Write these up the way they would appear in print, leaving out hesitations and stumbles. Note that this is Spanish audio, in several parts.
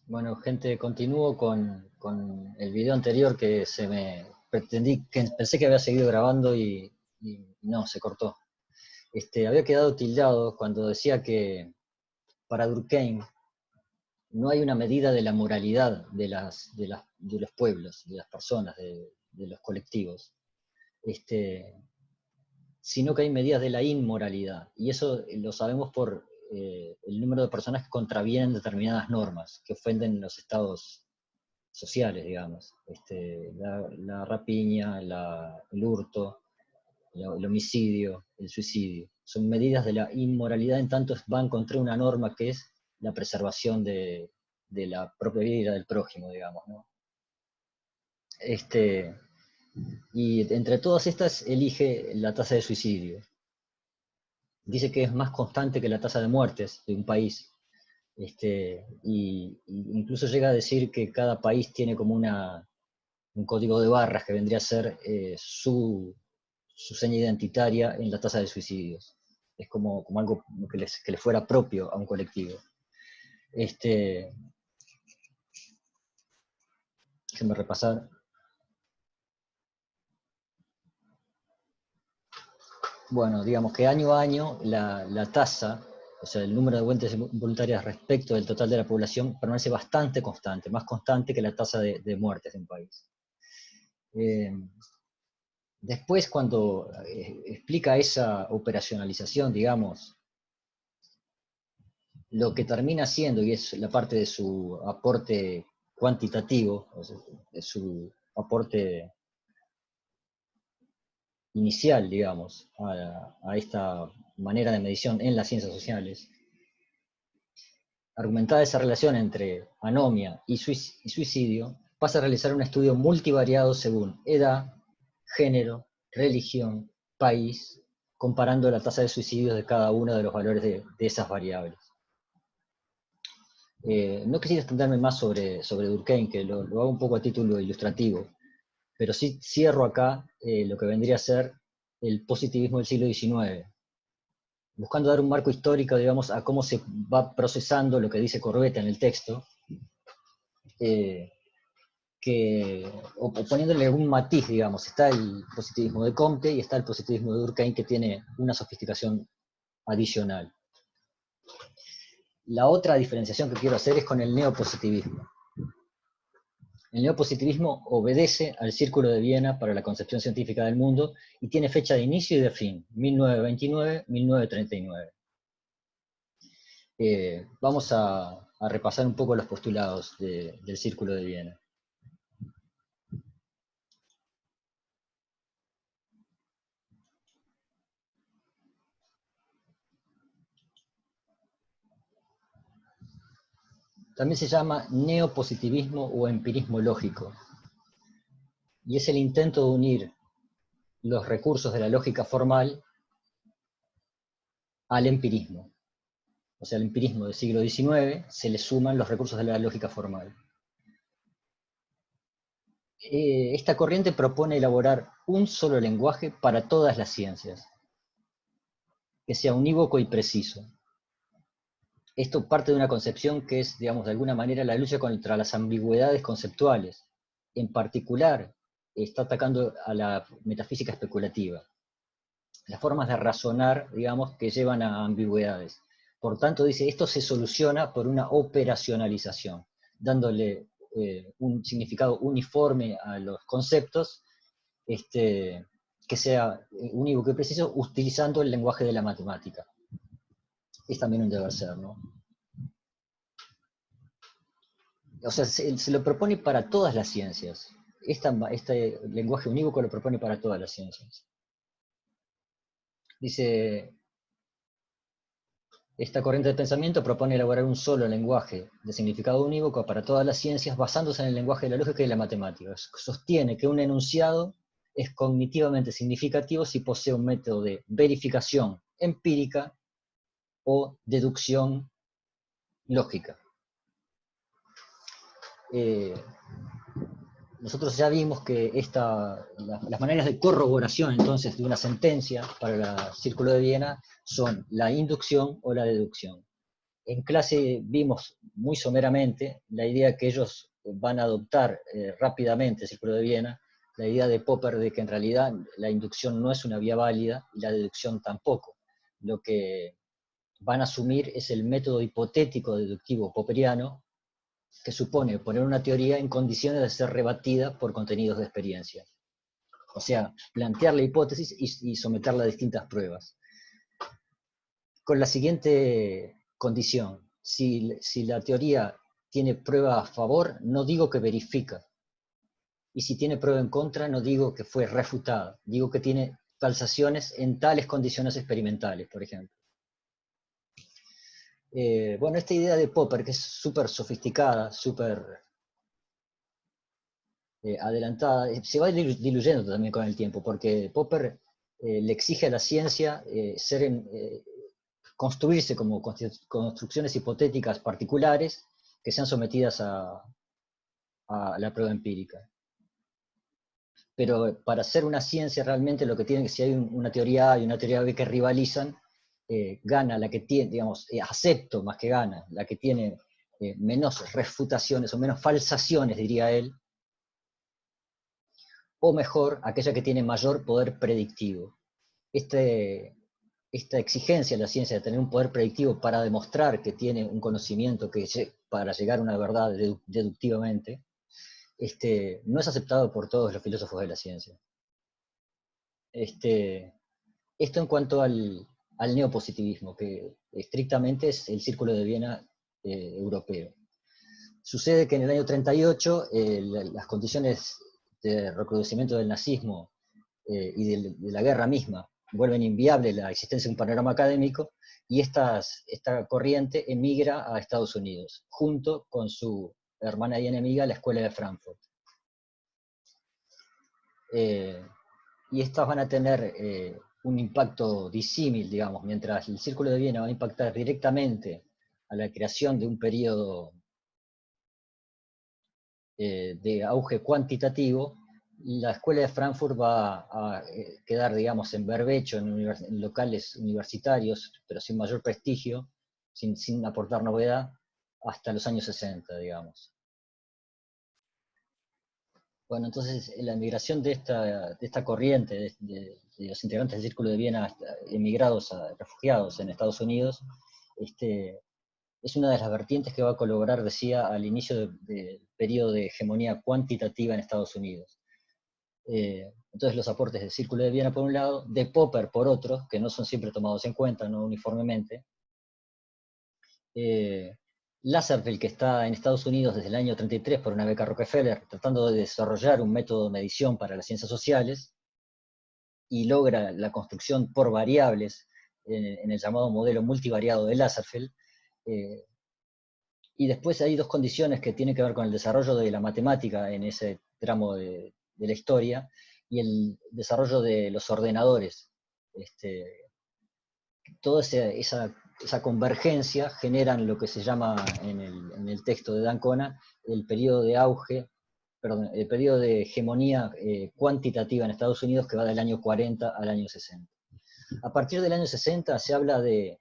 Bueno, gente, continúo con el video anterior que pensé que había seguido grabando y no, se cortó. Había quedado tildado cuando decía que para Durkheim no hay una medida de la moralidad de los pueblos, de las personas, de los colectivos, este, sino que hay medidas de la inmoralidad. Y eso lo sabemos por el número de personas que contravienen determinadas normas, que ofenden los estados sociales, digamos. La rapiña, el hurto, el homicidio, el suicidio. Son medidas de la inmoralidad en tanto van contra una norma que es la preservación de la propia vida del prójimo, digamos, ¿no? Este, y entre todas estas elige la tasa de suicidio. Dice que es más constante que la tasa de muertes de un país. Y incluso llega a decir que cada país tiene como un código de barras que vendría a ser su seña identitaria en la tasa de suicidios. Es como algo que le fuera propio a un colectivo. Déjenme repasar. Bueno, digamos que año a año la tasa, o sea, el número de muertes voluntarias respecto del total de la población permanece bastante constante, más constante que la tasa de muertes de un país. Eh, Después, cuando explica esa operacionalización, digamos, lo que termina siendo, y es la parte de su aporte cuantitativo, o sea, de su aporte inicial, digamos, a esta manera de medición en las ciencias sociales, argumentada esa relación entre anomia y suicidio, pasa a realizar un estudio multivariado según edad, género, religión, país, comparando la tasa de suicidios de cada uno de los valores de esas variables. No quisiera extenderme más sobre Durkheim, que lo hago un poco a título ilustrativo, pero sí cierro acá lo que vendría a ser el positivismo del siglo XIX, buscando dar un marco histórico, digamos, a cómo se va procesando lo que dice Corbetta en el texto, eh, o poniéndole algún matiz, digamos. Está el positivismo de Comte y está el positivismo de Durkheim, que tiene una sofisticación adicional. La otra diferenciación que quiero hacer es con el neopositivismo. El neopositivismo obedece al Círculo de Viena para la concepción científica del mundo y tiene fecha de inicio y de fin, 1929-1939. Vamos a repasar un poco los postulados del Círculo de Viena. También se llama neopositivismo o empirismo lógico, y es el intento de unir los recursos de la lógica formal al empirismo. O sea, al empirismo del siglo XIX se le suman los recursos de la lógica formal. Esta corriente propone elaborar un solo lenguaje para todas las ciencias, que sea unívoco y preciso. Esto parte de una concepción que es, digamos, de alguna manera la lucha contra las ambigüedades conceptuales. En particular, está atacando a la metafísica especulativa, las formas de razonar, digamos, que llevan a ambigüedades. Por tanto, dice, esto se soluciona por una operacionalización, dándole un significado uniforme a los conceptos, que sea unívoco y preciso, utilizando el lenguaje de la matemática. Es también un deber ser, ¿no? O sea, se lo propone para todas las ciencias. Este lenguaje unívoco lo propone para todas las ciencias. Dice, esta corriente de pensamiento propone elaborar un solo lenguaje de significado unívoco para todas las ciencias basándose en el lenguaje de la lógica y la matemática. Sostiene que un enunciado es cognitivamente significativo si posee un método de verificación empírica o deducción lógica. Nosotros ya vimos que las maneras de corroboración entonces de una sentencia para el Círculo de Viena son la inducción o la deducción. En clase vimos muy someramente la idea que ellos van a adoptar rápidamente, el Círculo de Viena, la idea de Popper de que en realidad la inducción no es una vía válida y la deducción tampoco. Lo que van a asumir es el método hipotético deductivo popperiano, que supone poner una teoría en condiciones de ser rebatida por contenidos de experiencia. O sea, plantear la hipótesis y someterla a distintas pruebas. Con la siguiente condición: si la teoría tiene prueba a favor, no digo que verifica. Y si tiene prueba en contra, no digo que fue refutada. Digo que tiene falsaciones en tales condiciones experimentales, por ejemplo. Bueno, esta idea de Popper, que es súper sofisticada, súper adelantada, se va diluyendo también con el tiempo, porque Popper le exige a la ciencia construirse como construcciones hipotéticas particulares que sean sometidas a la prueba empírica. Pero para ser una ciencia realmente lo que tiene que, si hay una teoría A y una teoría B que rivalizan, gana la que tiene, digamos, acepto más que gana, la que tiene menos refutaciones o menos falsaciones, diría él, o mejor, aquella que tiene mayor poder predictivo. Esta exigencia de la ciencia de tener un poder predictivo para demostrar que tiene un conocimiento para llegar a una verdad deductivamente, no es aceptado por todos los filósofos de la ciencia. Esto en cuanto al neopositivismo, que estrictamente es el Círculo de Viena europeo. Sucede que en el año 38 las condiciones de recrudecimiento del nazismo y de la guerra misma vuelven inviable la existencia de un panorama académico, y esta corriente emigra a Estados Unidos, junto con su hermana y enemiga, la Escuela de Frankfurt. Y estas van a tener un impacto disímil, digamos, mientras el Círculo de Viena va a impactar directamente a la creación de un periodo de auge cuantitativo. La Escuela de Frankfurt va a quedar, digamos, en berbecho, en locales universitarios, pero sin mayor prestigio, sin aportar novedad, hasta los años 60, digamos. Bueno, entonces la migración de esta corriente de los integrantes del Círculo de Viena emigrados, refugiados en Estados Unidos, es una de las vertientes que va a colaborar, decía, al inicio del periodo de hegemonía cuantitativa en Estados Unidos. Entonces los aportes del Círculo de Viena por un lado, de Popper por otro, que no son siempre tomados en cuenta, no uniformemente. Lasserville, que está en Estados Unidos desde el año 33 por una beca Rockefeller, tratando de desarrollar un método de medición para las ciencias sociales, y logra la construcción por variables en el llamado modelo multivariado de Lasserville. Y después hay dos condiciones que tienen que ver con el desarrollo de la matemática en ese tramo de la historia, y el desarrollo de los ordenadores. Toda esa convergencia generan lo que se llama en el texto de d'Ancona el periodo de auge, perdón, el periodo de hegemonía cuantitativa en Estados Unidos, que va del año 40 al año 60. A partir del año 60 se habla de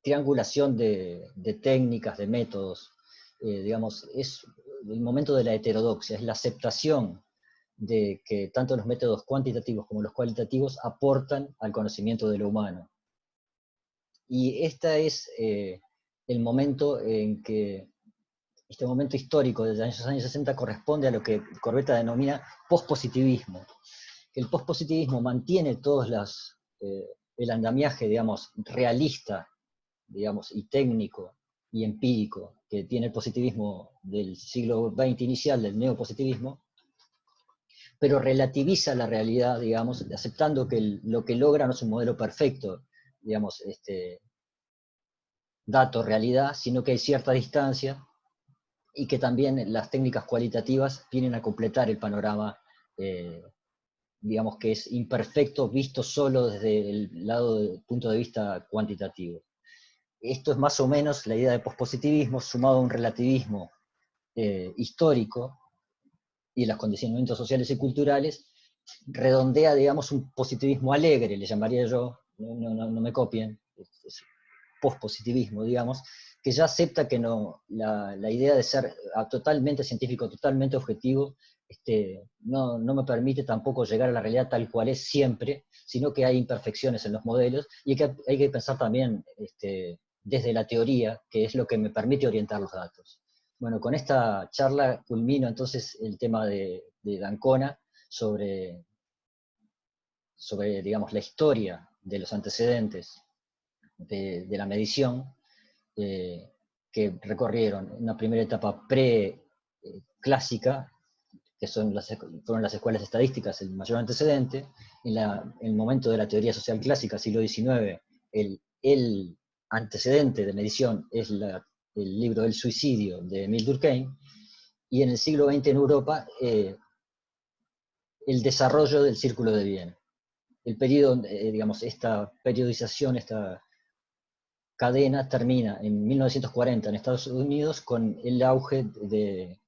triangulación de técnicas, de métodos, digamos, es el momento de la heterodoxia, es la aceptación de que tanto los métodos cuantitativos como los cualitativos aportan al conocimiento de lo humano. Y el momento en que, este momento histórico de los años 60 corresponde a lo que Corbetta denomina pospositivismo. El pospositivismo mantiene el andamiaje, digamos, realista, digamos, y técnico y empírico que tiene el positivismo del siglo XX inicial, del neopositivismo, pero relativiza la realidad, digamos, aceptando que lo que logra no es un modelo perfecto, digamos, dato, realidad, sino que hay cierta distancia, y que también las técnicas cualitativas vienen a completar el panorama, digamos, que es imperfecto visto solo desde el punto de vista cuantitativo. Esto es más o menos la idea de pospositivismo sumado a un relativismo histórico y los condicionamientos sociales y culturales, redondea, digamos, un positivismo alegre, le llamaría yo, no me copien, pospositivismo, digamos, que ya acepta que no, la idea de ser totalmente científico, totalmente objetivo, no me permite tampoco llegar a la realidad tal cual es siempre, sino que hay imperfecciones en los modelos, y hay que pensar también desde la teoría, que es lo que me permite orientar los datos. Bueno, con esta charla culmino entonces el tema de d'Ancona sobre, digamos, la historia de los antecedentes de la medición, que recorrieron una primera etapa pre-clásica, que fueron las escuelas estadísticas el mayor antecedente. En el momento de la teoría social clásica, siglo XIX, el antecedente de medición es el libro del suicidio de Emile Durkheim, y en el siglo XX en Europa, el desarrollo del Círculo de Viena. El periodo, digamos, esta periodización, esta cadena termina en 1940 en Estados Unidos con el auge de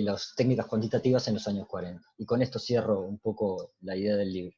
las técnicas cuantitativas en los años 40. Y con esto cierro un poco la idea del libro.